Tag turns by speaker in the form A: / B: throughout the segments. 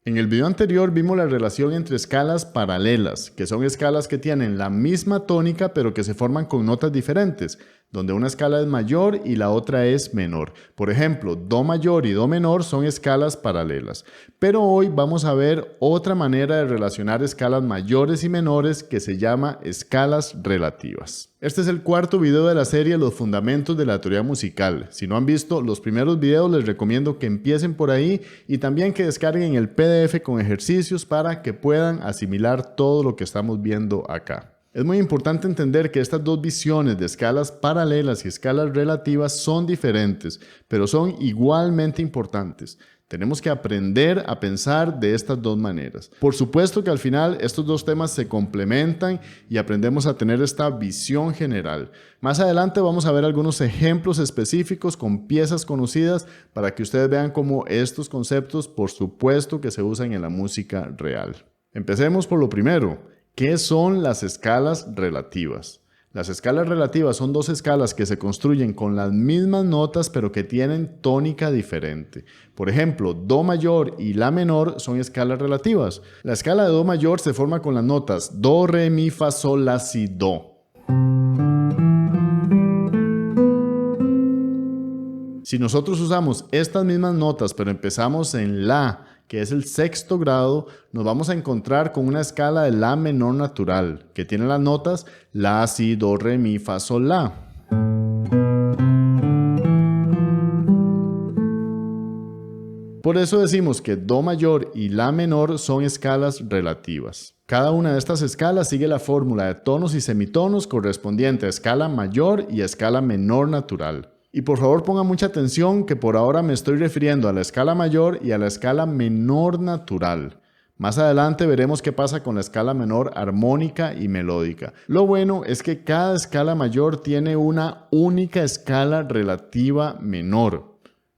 A: En el video anterior vimos la relación entre escalas paralelas, que son escalas que tienen la misma tónica pero que se forman con notas diferentes, donde una escala es mayor y la otra es menor. Por ejemplo, Do mayor y Do menor son escalas paralelas. Pero hoy vamos a ver otra manera de relacionar escalas mayores y menores que se llama escalas relativas. Este es el cuarto video de la serie Los fundamentos de la teoría musical. Si no han visto los primeros videos, les recomiendo que empiecen por ahí y también que descarguen el PDF con ejercicios para que puedan asimilar todo lo que estamos viendo acá. Es muy importante entender que estas dos visiones de escalas paralelas y escalas relativas son diferentes, pero son igualmente importantes. Tenemos que aprender a pensar de estas dos maneras. Por supuesto que al final estos dos temas se complementan y aprendemos a tener esta visión general. Más adelante vamos a ver algunos ejemplos específicos con piezas conocidas para que ustedes vean cómo estos conceptos por supuesto que se usan en la música real. Empecemos por lo primero. ¿Qué son las escalas relativas? Las escalas relativas son dos escalas que se construyen con las mismas notas pero que tienen tónica diferente. Por ejemplo, Do mayor y La menor son escalas relativas. La escala de Do mayor se forma con las notas Do, Re, Mi, Fa, Sol, La, Si, Do. Si nosotros usamos estas mismas notas pero empezamos en La, que es el sexto grado, nos vamos a encontrar con una escala de La menor natural, que tiene las notas La, Si, Do, Re, Mi, Fa, Sol, La. Por eso decimos que Do mayor y La menor son escalas relativas. Cada una de estas escalas sigue la fórmula de tonos y semitonos correspondiente a escala mayor y a escala menor natural. Y por favor pongan mucha atención que por ahora me estoy refiriendo a la escala mayor y a la escala menor natural. Más adelante veremos qué pasa con la escala menor armónica y melódica. Lo bueno es que cada escala mayor tiene una única escala relativa menor.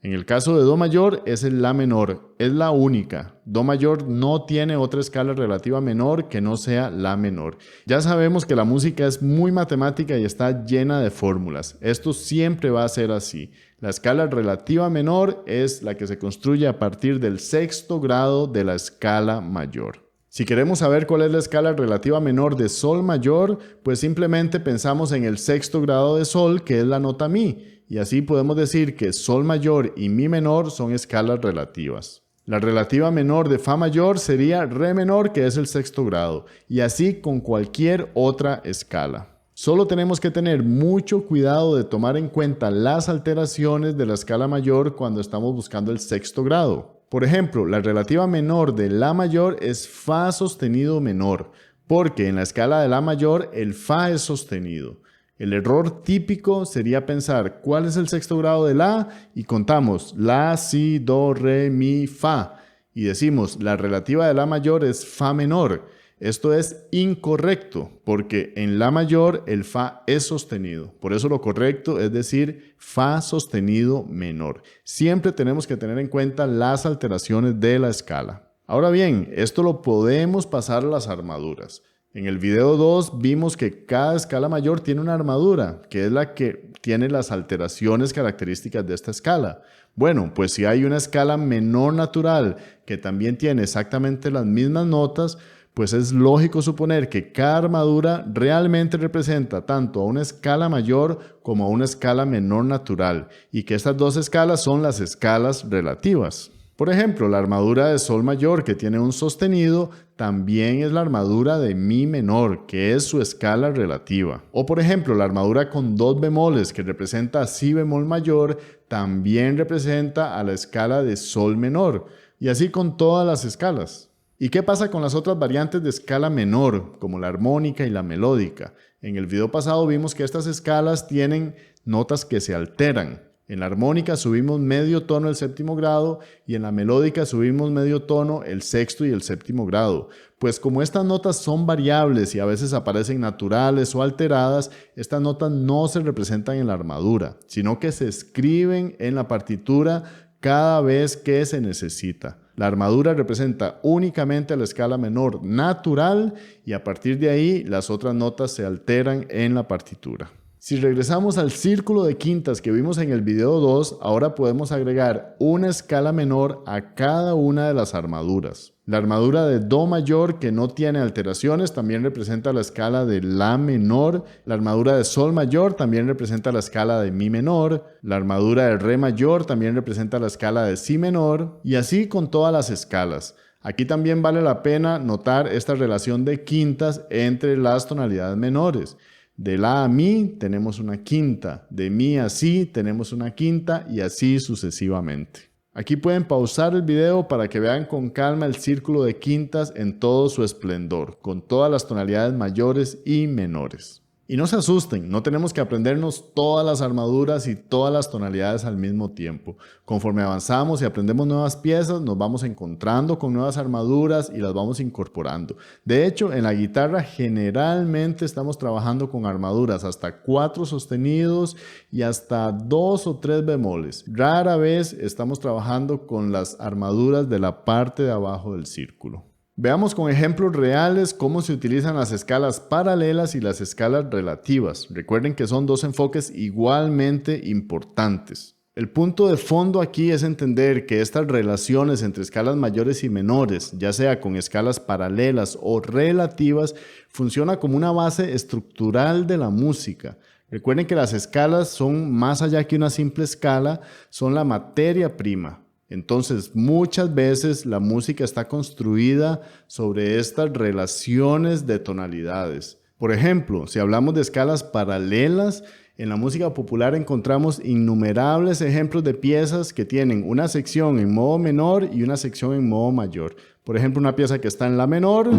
A: En el caso de Do mayor es el La menor, es la única. Do mayor no tiene otra escala relativa menor que no sea La menor. Ya sabemos que la música es muy matemática y está llena de fórmulas. Esto siempre va a ser así. La escala relativa menor es la que se construye a partir del sexto grado de la escala mayor. Si queremos saber cuál es la escala relativa menor de Sol mayor, pues simplemente pensamos en el sexto grado de Sol, que es la nota Mi. Y así podemos decir que Sol mayor y Mi menor son escalas relativas. La relativa menor de Fa mayor sería Re menor, que es el sexto grado, y así con cualquier otra escala. Solo tenemos que tener mucho cuidado de tomar en cuenta las alteraciones de la escala mayor cuando estamos buscando el sexto grado. Por ejemplo, la relativa menor de La mayor es Fa sostenido menor, porque en la escala de La mayor el Fa es sostenido. El error típico sería pensar cuál es el sexto grado de La y contamos La, Si, Do, Re, Mi, Fa y decimos la relativa de La mayor es Fa menor. Esto es incorrecto porque en La mayor el Fa es sostenido. Por eso lo correcto es decir Fa sostenido menor. Siempre tenemos que tener en cuenta las alteraciones de la escala. Ahora bien, esto lo podemos pasar a las armaduras. En el video 2 vimos que cada escala mayor tiene una armadura, que es la que tiene las alteraciones características de esta escala. Bueno, pues si hay una escala menor natural que también tiene exactamente las mismas notas, pues es lógico suponer que cada armadura realmente representa tanto a una escala mayor como a una escala menor natural, y que estas dos escalas son las escalas relativas. Por ejemplo, la armadura de Sol mayor que tiene un sostenido también es la armadura de Mi menor, que es su escala relativa. O por ejemplo, la armadura con dos bemoles que representa a Si bemol mayor también representa a la escala de Sol menor, y así con todas las escalas. ¿Y qué pasa con las otras variantes de escala menor, como la armónica y la melódica? En el video pasado vimos que estas escalas tienen notas que se alteran. En la armónica subimos medio tono el séptimo grado y en la melódica subimos medio tono el sexto y el séptimo grado. Pues como estas notas son variables y a veces aparecen naturales o alteradas, estas notas no se representan en la armadura, sino que se escriben en la partitura cada vez que se necesita. La armadura representa únicamente la escala menor natural y a partir de ahí las otras notas se alteran en la partitura. Si regresamos al círculo de quintas que vimos en el video 2, ahora podemos agregar una escala menor a cada una de las armaduras. La armadura de Do mayor, que no tiene alteraciones, también representa la escala de La menor. La armadura de Sol mayor también representa la escala de Mi menor. La armadura de Re mayor también representa la escala de Si menor. Y así con todas las escalas. Aquí también vale la pena notar esta relación de quintas entre las tonalidades menores. De La a Mi tenemos una quinta, de Mi a Si tenemos una quinta y así sucesivamente. Aquí pueden pausar el video para que vean con calma el círculo de quintas en todo su esplendor, con todas las tonalidades mayores y menores. Y no se asusten, no tenemos que aprendernos todas las armaduras y todas las tonalidades al mismo tiempo. Conforme avanzamos y aprendemos nuevas piezas, nos vamos encontrando con nuevas armaduras y las vamos incorporando. De hecho, en la guitarra generalmente estamos trabajando con armaduras hasta 4 sostenidos y hasta 2 o 3 bemoles. Rara vez estamos trabajando con las armaduras de la parte de abajo del círculo. Veamos con ejemplos reales cómo se utilizan las escalas paralelas y las escalas relativas. Recuerden que son dos enfoques igualmente importantes. El punto de fondo aquí es entender que estas relaciones entre escalas mayores y menores, ya sea con escalas paralelas o relativas, funciona como una base estructural de la música. Recuerden que las escalas son más allá que una simple escala, son la materia prima. Entonces, muchas veces la música está construida sobre estas relaciones de tonalidades. Por ejemplo, si hablamos de escalas paralelas, en la música popular encontramos innumerables ejemplos de piezas que tienen una sección en modo menor y una sección en modo mayor. Por ejemplo, una pieza que está en La menor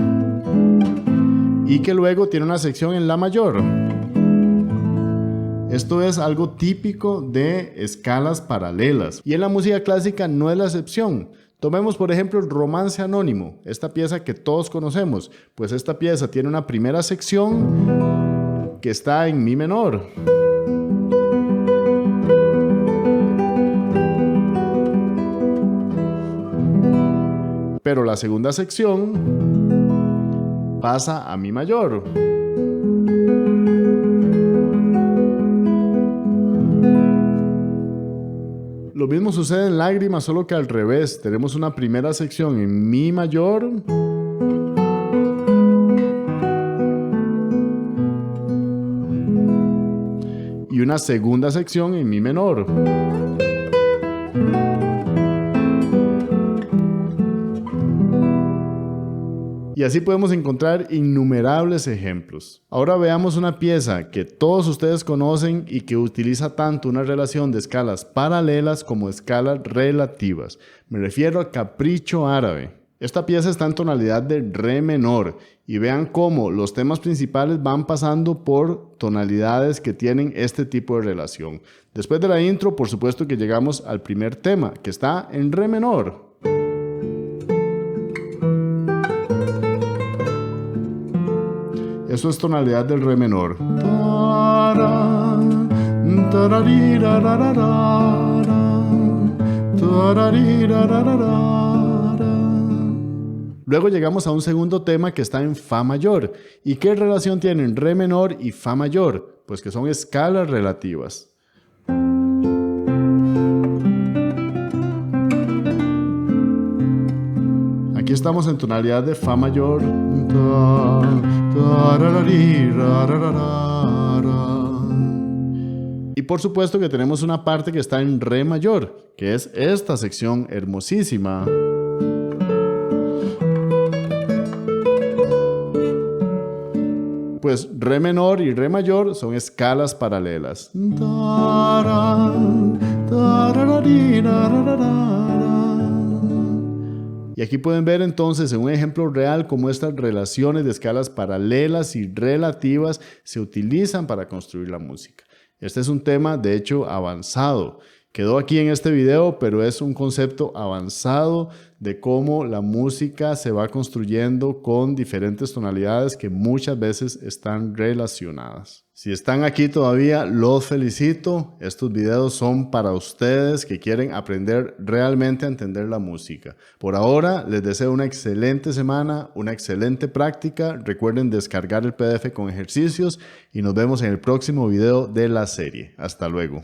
A: y que luego tiene una sección en La mayor. Esto es algo típico de escalas paralelas y en la música clásica no es la excepción. Tomemos por ejemplo el Romance Anónimo, esta pieza que todos conocemos. Pues esta pieza tiene una primera sección que está en Mi menor. Pero la segunda sección pasa a Mi mayor. Lo mismo sucede en Lágrimas, solo que al revés. Tenemos una primera sección en Mi mayor y una segunda sección en Mi menor. Y así podemos encontrar innumerables ejemplos. Ahora veamos una pieza que todos ustedes conocen y que utiliza tanto una relación de escalas paralelas como escalas relativas. Me refiero a Capricho Árabe. Esta pieza está en tonalidad de Re menor y vean cómo los temas principales van pasando por tonalidades que tienen este tipo de relación. Después de la intro, por supuesto que llegamos al primer tema, que está en Re menor. Eso es tonalidad del Re menor. Luego llegamos a un segundo tema que está en Fa mayor. ¿Y qué relación tienen Re menor y Fa mayor? Pues que son escalas relativas. Aquí estamos en tonalidad de Fa mayor. Y por supuesto que tenemos una parte que está en Re mayor, que es esta sección hermosísima. Pues Re menor y Re mayor son escalas paralelas. Y aquí pueden ver entonces en un ejemplo real cómo estas relaciones de escalas paralelas y relativas se utilizan para construir la música. Este es un tema de hecho avanzado Quedó aquí en este video, pero es un concepto avanzado de cómo la música se va construyendo con diferentes tonalidades que muchas veces están relacionadas. Si están aquí todavía, los felicito. Estos videos son para ustedes que quieren aprender realmente a entender la música. Por ahora, les deseo una excelente semana, una excelente práctica. Recuerden descargar el PDF con ejercicios y nos vemos en el próximo video de la serie. Hasta luego.